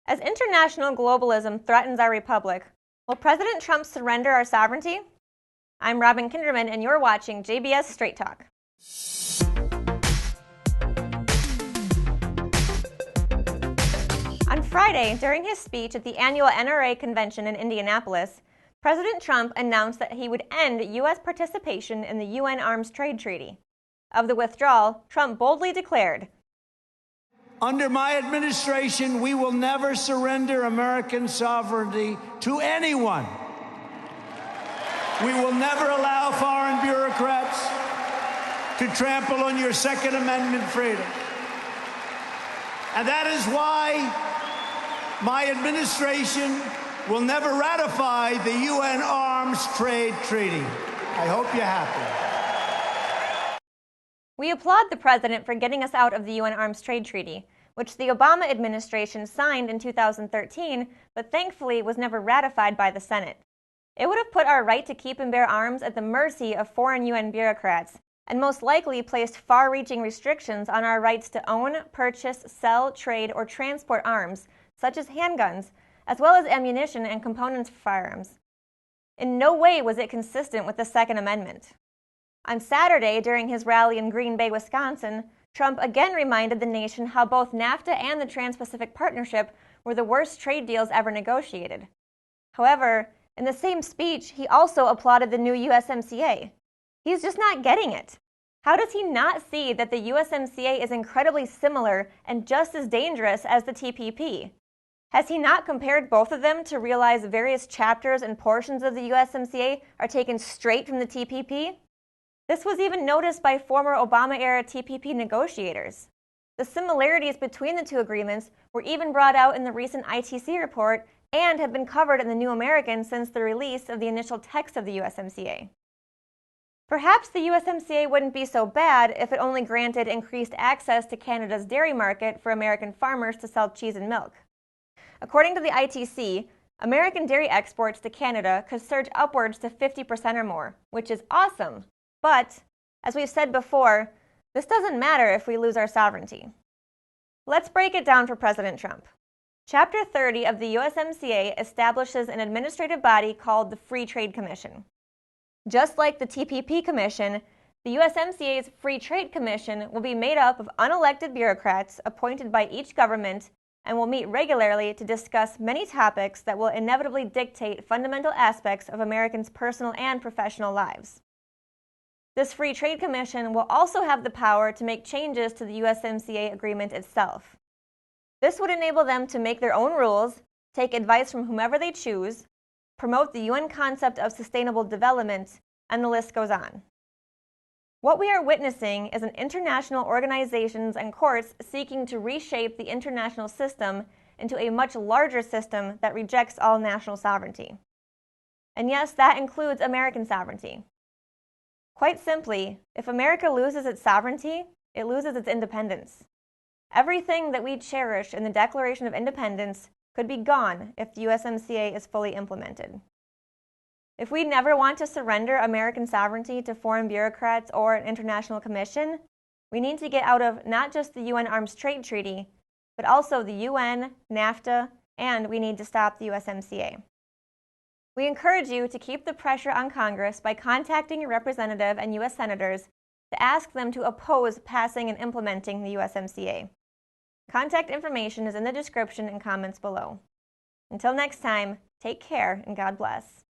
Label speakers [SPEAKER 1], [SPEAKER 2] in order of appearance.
[SPEAKER 1] As international globalism threatens our republic, will President Trump surrender our sovereignty? I'm Robin Kinderman, and you're watching JBS Straight Talk. On Friday, during his speech at the annual NRA convention in Indianapolis, President Trump announced that he would end U.S. participation in the UN Arms Trade Treaty. Of the withdrawal, Trump boldly declared,
[SPEAKER 2] "Under my administration, we will never surrender American sovereignty to anyone. We will never allow foreign bureaucrats to trample on your Second Amendment freedom. And that is why my administration will never ratify the UN Arms Trade Treaty." I hope you're happy.
[SPEAKER 1] We applaud the president for getting us out of the UN Arms Trade Treaty, which the Obama administration signed in 2013, but thankfully was never ratified by the Senate. It would have put our right to keep and bear arms at the mercy of foreign UN bureaucrats, and most likely placed far-reaching restrictions on our rights to own, purchase, sell, trade, or transport arms, such as handguns, as well as ammunition and components for firearms. In no way was it consistent with the Second Amendment. On Saturday, during his rally in Green Bay, Wisconsin, Trump again reminded the nation how both NAFTA and the Trans-Pacific Partnership were the worst trade deals ever negotiated. However, in the same speech, he also applauded the new USMCA. He's just not getting it. How does he not see that the USMCA is incredibly similar and just as dangerous as the TPP? Has he not compared both of them to realize various chapters and portions of the USMCA are taken straight from the TPP? This was even noticed by former Obama-era TPP negotiators. The similarities between the two agreements were even brought out in the recent ITC report and have been covered in the New American since the release of the initial text of the USMCA. Perhaps the USMCA wouldn't be so bad if it only granted increased access to Canada's dairy market for American farmers to sell cheese and milk. According to the ITC, American dairy exports to Canada could surge upwards to 50% or more, which is awesome. But, as we've said before, this doesn't matter if we lose our sovereignty. Let's break it down for President Trump. Chapter 30 of the USMCA establishes an administrative body called the Free Trade Commission. Just like the TPP Commission, the USMCA's Free Trade Commission will be made up of unelected bureaucrats appointed by each government and will meet regularly to discuss many topics that will inevitably dictate fundamental aspects of Americans' personal and professional lives. This Free Trade Commission will also have the power to make changes to the USMCA agreement itself. This would enable them to make their own rules, take advice from whomever they choose, promote the UN concept of sustainable development, and the list goes on. What we are witnessing is an international organizations and courts seeking to reshape the international system into a much larger system that rejects all national sovereignty. And yes, that includes American sovereignty. Quite simply, if America loses its sovereignty, it loses its independence. Everything that we cherish in the Declaration of Independence could be gone if the USMCA is fully implemented. If we never want to surrender American sovereignty to foreign bureaucrats or an international commission, we need to get out of not just the UN Arms Trade Treaty, but also the UN, NAFTA, and we need to stop the USMCA. We encourage you to keep the pressure on Congress by contacting your representative and U.S. senators to ask them to oppose passing and implementing the USMCA. Contact information is in the description and comments below. Until next time, take care and God bless.